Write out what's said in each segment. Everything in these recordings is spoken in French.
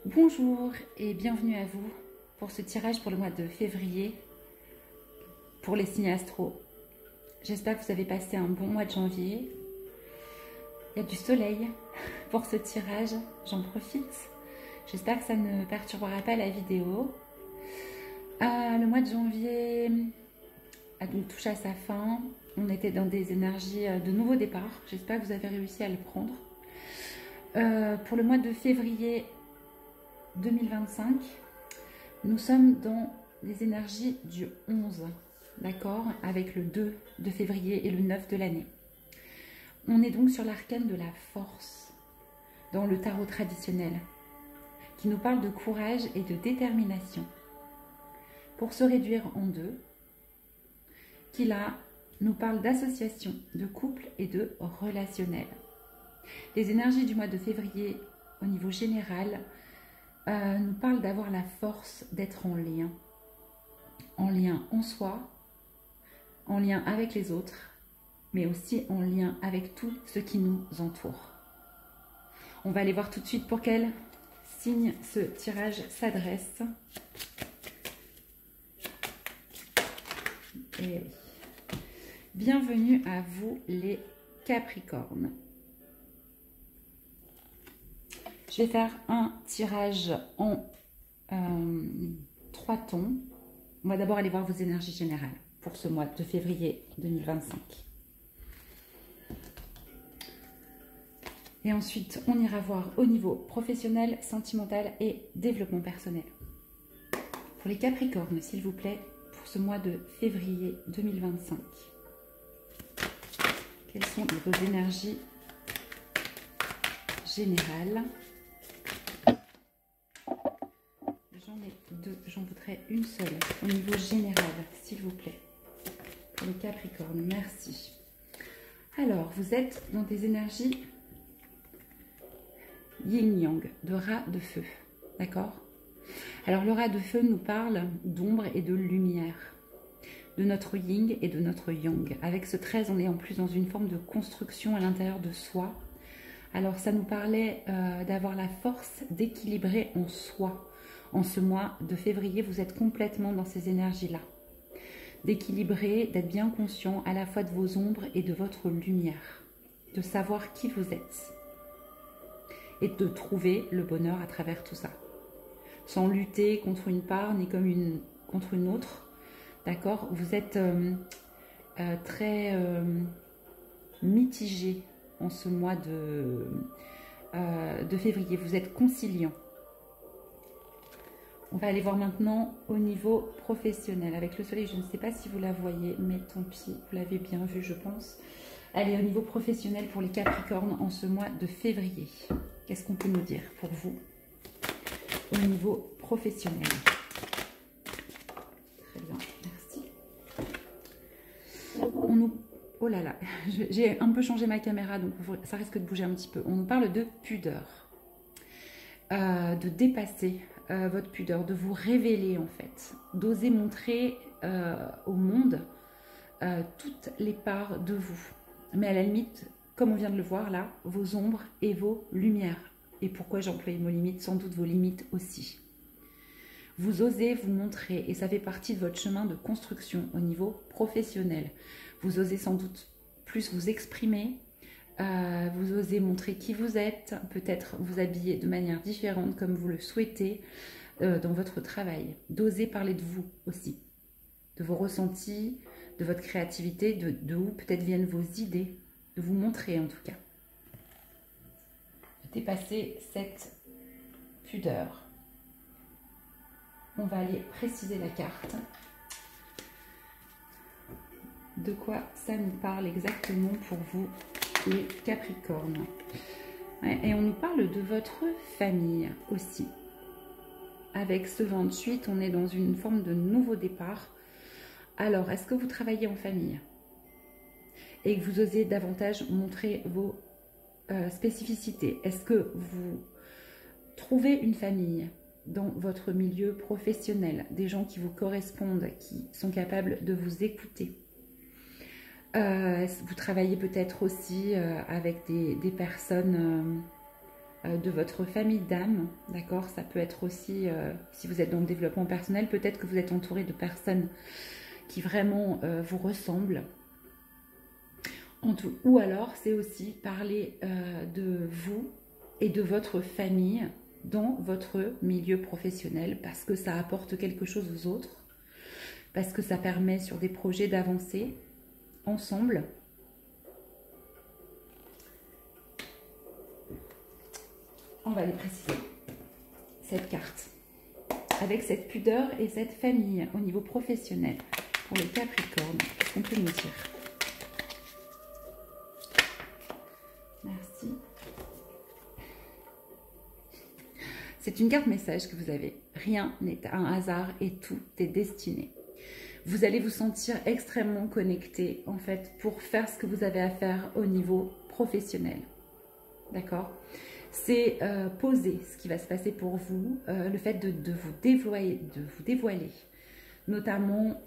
Bonjour et bienvenue à vous pour ce tirage pour le mois de février pour les signes astro. J'espère que vous avez passé un bon mois de janvier. Il y a du soleil pour ce tirage, j'en profite. J'espère que ça ne perturbera pas la vidéo. Le mois de janvier donc touche à sa fin. On était dans des énergies de nouveau départ. J'espère que vous avez réussi à le prendre. Pour le mois de février 2025, nous sommes dans les énergies du 11, d'accord, avec le 2 de février et le 9 de l'année. On est donc sur l'arcane de la force dans le tarot traditionnel, qui nous parle de courage et de détermination. Pour se réduire en deux, qui là nous parle d'association, de couple et de relationnel. Les énergies du mois de février au niveau général nous parlent d'avoir la force d'être en lien en soi, en lien avec les autres, mais aussi en lien avec tout ce qui nous entoure. On va aller voir tout de suite pour quel signe ce tirage s'adresse. Et oui. Bienvenue à vous les Capricornes. Je vais faire un tirage en 3 tons. On va d'abord aller voir vos énergies générales pour ce mois de février 2025. Et ensuite, on ira voir au niveau professionnel, sentimental et développement personnel. Pour les Capricornes, s'il vous plaît, pour ce mois de février 2025. Quelles sont vos énergies générales? J'en ai deux, j'en voudrais une seule au niveau général, s'il vous plaît. Pour le Capricorne, merci. Alors, vous êtes dans des énergies yin-yang, de rat de feu, d'accord? Alors, le rat de feu nous parle d'ombre et de lumière, de notre yin et de notre yang. Avec ce 13, on est en plus dans une forme de construction à l'intérieur de soi. Alors, ça nous parlait d'avoir la force d'équilibrer en soi. En ce mois de février, vous êtes complètement dans ces énergies-là. D'équilibrer, d'être bien conscient à la fois de vos ombres et de votre lumière. De savoir qui vous êtes. Et de trouver le bonheur à travers tout ça. Sans lutter contre une part ni contre une autre. D'accord? Vous êtes très mitigé en ce mois de février. Vous êtes conciliant. On va aller voir maintenant au niveau professionnel. Avec le soleil, je ne sais pas si vous la voyez, mais tant pis, vous l'avez bien vu, je pense. Allez, au niveau professionnel pour les Capricornes en ce mois de février. Qu'est-ce qu'on peut nous dire pour vous au niveau professionnel? Très bien, merci. Oh là là, j'ai un peu changé ma caméra, donc ça risque de bouger un petit peu. On nous parle de pudeur, de dépasser votre pudeur, de vous révéler en fait, d'oser montrer au monde toutes les parts de vous. Mais à la limite, comme on vient de le voir là, vos ombres et vos lumières. Et pourquoi j'emploie le mot limite? Sans doute vos limites aussi. Vous osez vous montrer et ça fait partie de votre chemin de construction au niveau professionnel. Vous osez sans doute plus vous exprimer, vous osez montrer qui vous êtes, peut-être vous habiller de manière différente comme vous le souhaitez dans votre travail. D'oser parler de vous aussi, de vos ressentis, de votre créativité, de où peut-être viennent vos idées, de vous montrer en tout cas. De dépasser cette pudeur. On va aller préciser la carte. De quoi ça nous parle exactement pour vous, les Capricornes? Et on nous parle de votre famille aussi. Avec ce 28, on est dans une forme de nouveau départ. Alors, est-ce que vous travaillez en famille? Et que vous osez davantage montrer vos spécificités? Est-ce que vous trouvez une famille dans votre milieu professionnel? Des gens qui vous correspondent, qui sont capables de vous écouter? Vous travaillez peut-être aussi avec des personnes de votre famille d'âme, d'accord? Ça peut être aussi, si vous êtes dans le développement personnel, peut-être que vous êtes entouré de personnes qui vraiment vous ressemblent. Ou alors, c'est aussi parler de vous et de votre famille dans votre milieu professionnel, parce que ça apporte quelque chose aux autres, parce que ça permet sur des projets d'avancer ensemble. On va les préciser, cette carte, avec cette pudeur et cette famille au niveau professionnel. Pour les Capricornes, qu'est-ce qu'on peut nous dire? Merci. C'est une carte message que vous avez. Rien n'est un hasard et tout est destiné. Vous allez vous sentir extrêmement connecté, en fait, pour faire ce que vous avez à faire au niveau professionnel. D'accord? C'est poser ce qui va se passer pour vous, le fait de vous dévoiler, notamment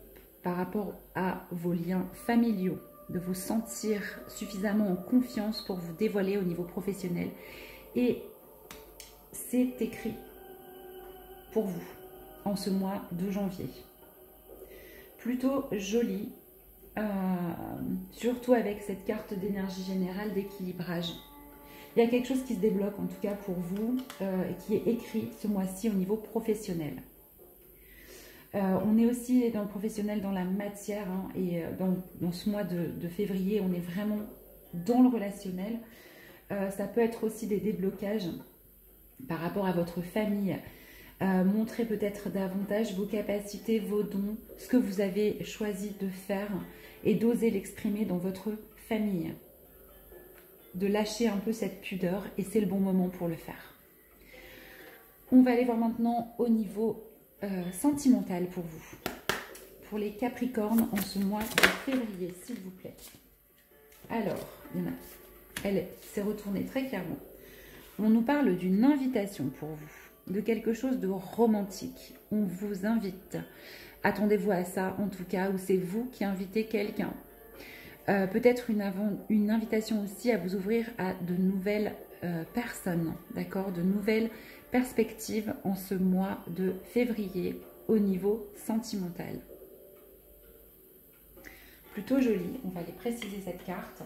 par rapport à vos liens familiaux, de vous sentir suffisamment en confiance pour vous dévoiler au niveau professionnel. Et c'est écrit pour vous en ce mois de janvier. Plutôt joli, surtout avec cette carte d'énergie générale d'équilibrage. Il y a quelque chose qui se débloque en tout cas pour vous, qui est écrit ce mois-ci au niveau professionnel. On est aussi dans le professionnel, dans la matière, hein, et dans ce mois de février, on est vraiment dans le relationnel. Ça peut être aussi des déblocages par rapport à votre famille. Montrez peut-être davantage vos capacités, vos dons, ce que vous avez choisi de faire et d'oser l'exprimer dans votre famille. De lâcher un peu cette pudeur et c'est le bon moment pour le faire. On va aller voir maintenant au niveau sentimental pour vous. Pour les Capricornes en ce mois de février, s'il vous plaît. Alors, il y en a. Elle s'est retournée très clairement. On nous parle d'une invitation pour vous, de quelque chose de romantique. On vous invite. Attendez-vous à ça, en tout cas, où c'est vous qui invitez quelqu'un. Peut-être une invitation aussi à vous ouvrir à de nouvelles personnes, d'accord, de nouvelles perspectives en ce mois de février au niveau sentimental. Plutôt joli, on va aller préciser cette carte.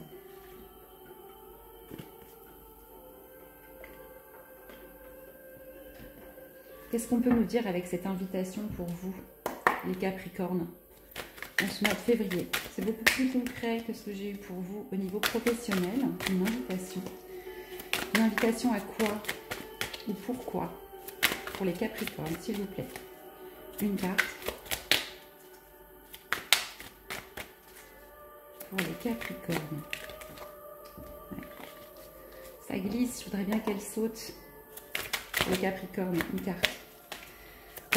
Qu'est-ce qu'on peut nous dire avec cette invitation pour vous, les Capricornes, en ce mois de février? C'est beaucoup plus concret que ce que j'ai eu pour vous au niveau professionnel. Une invitation. Une invitation à quoi ou pourquoi? Pour les Capricornes, s'il vous plaît. Une carte. Pour les Capricornes. Ouais. Ça glisse, je voudrais bien qu'elle saute. Pour les Capricornes, une carte.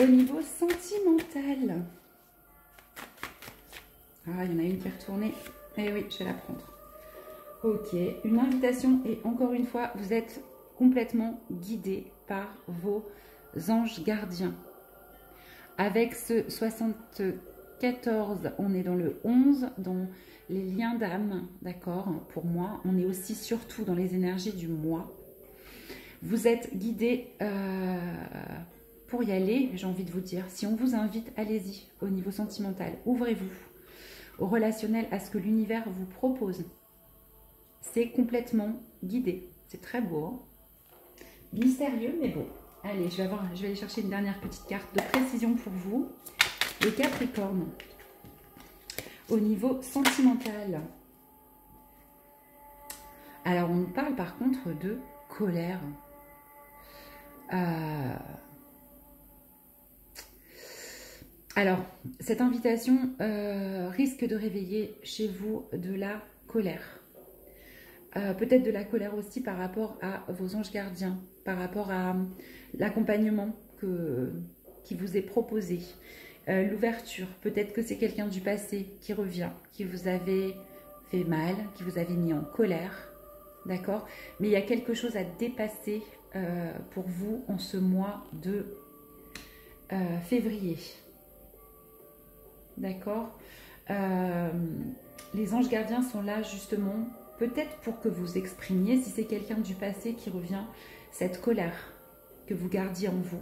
Au niveau sentimental. Ah, il y en a une qui est retournée. Eh oui, je vais la prendre. Ok, une invitation et encore une fois, vous êtes complètement guidé par vos anges gardiens. Avec ce 74, on est dans le 11, dans les liens d'âme, d'accord? Pour moi, on est aussi surtout dans les énergies du mois. Vous êtes guidé pour y aller, j'ai envie de vous dire. Si on vous invite, allez-y au niveau sentimental. Ouvrez-vous au relationnel, à ce que l'univers vous propose. C'est complètement guidé. C'est très beau. Hein, mystérieux, mais beau. Allez, je vais aller chercher une dernière petite carte de précision pour vous. Les Capricornes. Au niveau sentimental. Alors, on nous parle par contre de colère. Alors, cette invitation risque de réveiller chez vous de la colère. Peut-être de la colère aussi par rapport à vos anges gardiens, par rapport à l'accompagnement qui vous est proposé. L'ouverture, peut-être que c'est quelqu'un du passé qui revient, qui vous avait fait mal, qui vous avait mis en colère, d'accord? Mais il y a quelque chose à dépasser pour vous en ce mois de février. D'accord? Les anges gardiens sont là justement, peut-être pour que vous exprimiez, si c'est quelqu'un du passé qui revient, cette colère que vous gardiez en vous.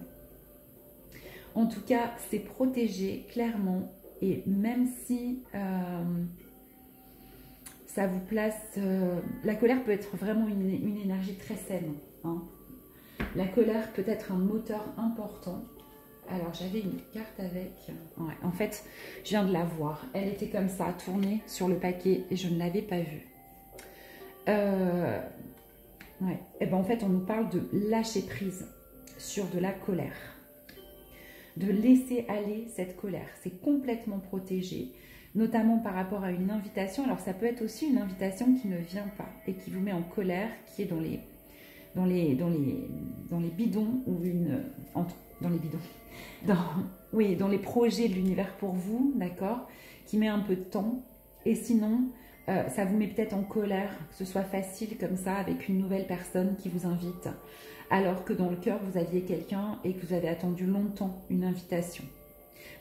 En tout cas, c'est protégé clairement, et même si ça vous place... la colère peut être vraiment une énergie très saine. Hein. La colère peut être un moteur important. Alors, j'avais une carte avec... Ouais, en fait, je viens de la voir. Elle était comme ça, tournée sur le paquet, et je ne l'avais pas vue. Ouais. Et ben, en fait, on nous parle de lâcher prise sur de la colère. De laisser aller cette colère. C'est complètement protégé, notamment par rapport à une invitation. Alors, ça peut être aussi une invitation qui ne vient pas et qui vous met en colère, qui est dans les bidons, ou dans les bidons, oui, dans les projets de l'univers pour vous, d'accord, qui met un peu de temps. Et sinon, ça vous met peut-être en colère, que ce soit facile comme ça, avec une nouvelle personne qui vous invite, alors que dans le cœur, vous aviez quelqu'un et que vous avez attendu longtemps une invitation.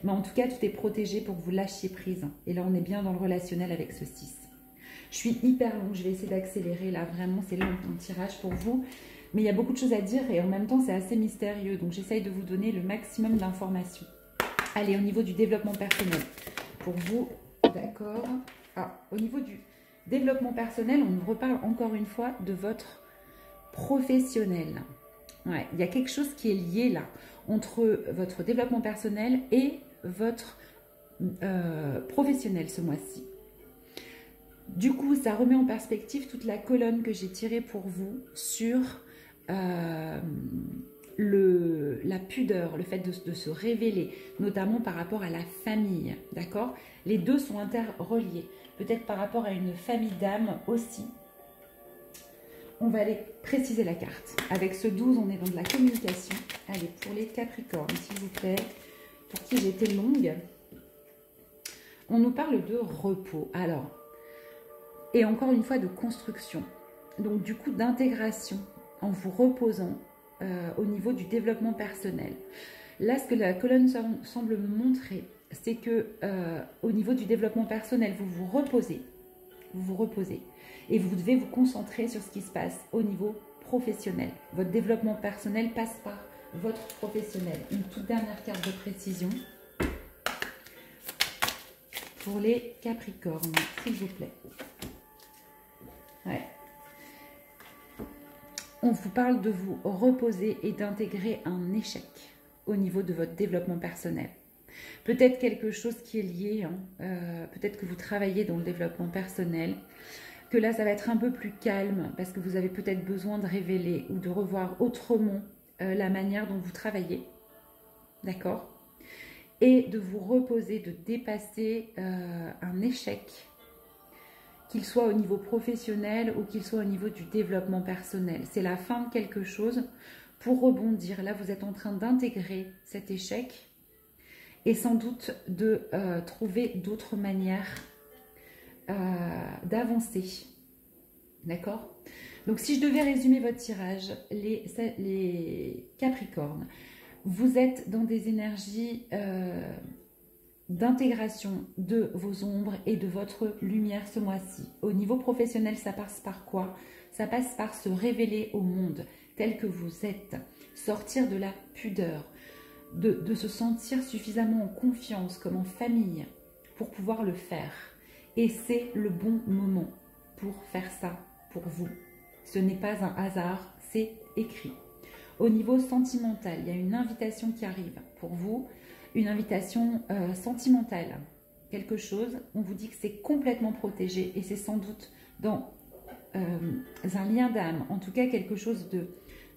Mais en tout cas, tout est protégé pour que vous lâchiez prise. Et là, on est bien dans le relationnel avec ce 6. Je suis hyper longue, je vais essayer d'accélérer là, vraiment, c'est long mon tirage pour vous. Mais il y a beaucoup de choses à dire et en même temps, c'est assez mystérieux. Donc, j'essaye de vous donner le maximum d'informations. Allez, au niveau du développement personnel, pour vous, d'accord. Ah, au niveau du développement personnel, on nous reparle encore une fois de votre professionnel. Ouais, il y a quelque chose qui est lié là, entre votre développement personnel et votre professionnel ce mois-ci. Du coup, ça remet en perspective toute la colonne que j'ai tirée pour vous sur la pudeur, le fait de se révéler, notamment par rapport à la famille, d'accord? Les deux sont interreliés, peut-être par rapport à une famille d'âme aussi. On va aller préciser la carte. Avec ce 12, on est dans de la communication. Allez, pour les Capricornes, s'il vous plaît, pour qui j'ai été longue, on nous parle de repos. Alors, et encore une fois de construction. Donc du coup d'intégration en vous reposant au niveau du développement personnel. Là, ce que la colonne semble me montrer, c'est que au niveau du développement personnel, vous vous reposez. Et vous devez vous concentrer sur ce qui se passe au niveau professionnel. Votre développement personnel passe par votre professionnel. Une toute dernière carte de précision pour les Capricornes, s'il vous plaît. Ouais. On vous parle de vous reposer et d'intégrer un échec au niveau de votre développement personnel. Peut-être quelque chose qui est lié, hein, peut-être que vous travaillez dans le développement personnel, que là ça va être un peu plus calme parce que vous avez peut-être besoin de révéler ou de revoir autrement la manière dont vous travaillez, d'accord? Et de vous reposer, de dépasser un échec, qu'il soit au niveau professionnel ou qu'il soit au niveau du développement personnel. C'est la fin de quelque chose pour rebondir. Là, vous êtes en train d'intégrer cet échec et sans doute de trouver d'autres manières d'avancer. D'accord? Donc, si je devais résumer votre tirage, les Capricornes, vous êtes dans des énergies d'intégration de vos ombres et de votre lumière ce mois-ci. Au niveau professionnel, ça passe par quoi? Ça passe par se révéler au monde tel que vous êtes, sortir de la pudeur, de se sentir suffisamment en confiance comme en famille pour pouvoir le faire. Et c'est le bon moment pour faire ça pour vous. Ce n'est pas un hasard, c'est écrit. Au niveau sentimental, il y a une invitation qui arrive pour vous. Une invitation sentimentale, quelque chose, on vous dit que c'est complètement protégé et c'est sans doute dans un lien d'âme, en tout cas quelque chose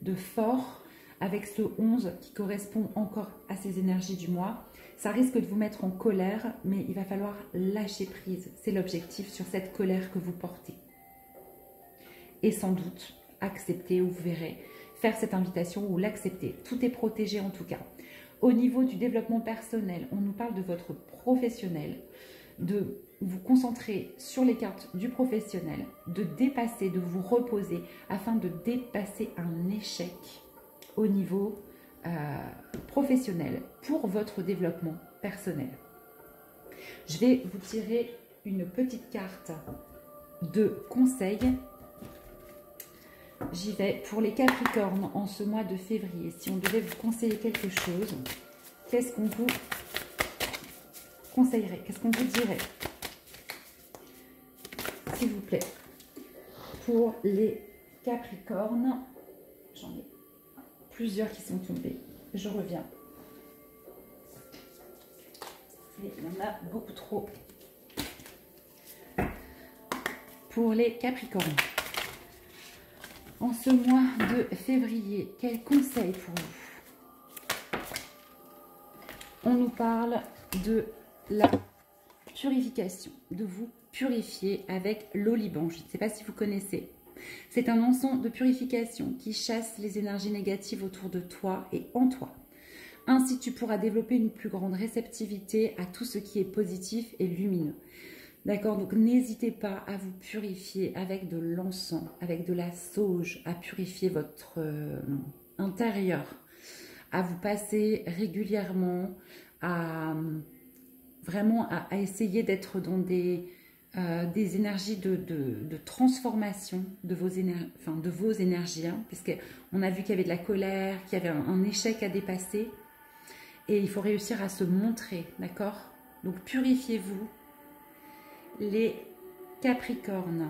de fort avec ce 11 qui correspond encore à ces énergies du mois. Ça risque de vous mettre en colère, mais il va falloir lâcher prise. C'est l'objectif sur cette colère que vous portez. Et sans doute accepter, ou vous verrez, faire cette invitation ou l'accepter. Tout est protégé en tout cas. Au niveau du développement personnel, on nous parle de votre professionnel, de vous concentrer sur les cartes du professionnel, de dépasser, de vous reposer afin de dépasser un échec au niveau professionnel pour votre développement personnel. Je vais vous tirer une petite carte de conseil j'y vais pour les Capricornes en ce mois de février. Si on devait vous conseiller quelque chose, qu'est-ce qu'on vous conseillerait? Qu'est-ce qu'on vous dirait? S'il vous plaît. Pour les Capricornes, j'en ai plusieurs qui sont tombés. Je reviens. Et il y en a beaucoup trop. Pour les Capricornes, en ce mois de février, quel conseil pour vous? On nous parle de la purification, de vous purifier avec l'oliban. Je ne sais pas si vous connaissez. C'est un encens de purification qui chasse les énergies négatives autour de toi et en toi. Ainsi, tu pourras développer une plus grande réceptivité à tout ce qui est positif et lumineux. D'accord? Donc, n'hésitez pas à vous purifier avec de l'encens, avec de la sauge, à purifier votre intérieur, à vous passer régulièrement, à vraiment à essayer d'être dans des énergies de transformation de vos énergies, hein, puisqu'on a vu qu'il y avait de la colère, qu'il y avait un échec à dépasser, et il faut réussir à se montrer, d'accord? Donc purifiez-vous, les Capricornes.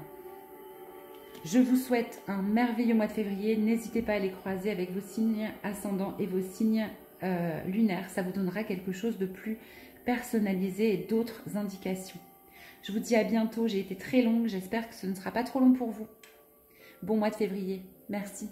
Je vous souhaite un merveilleux mois de février. N'hésitez pas à les croiser avec vos signes ascendants et vos signes lunaires. Ça vous donnera quelque chose de plus personnalisé et d'autres indications. Je vous dis à bientôt. J'ai été très longue. J'espère que ce ne sera pas trop long pour vous. Bon mois de février. Merci.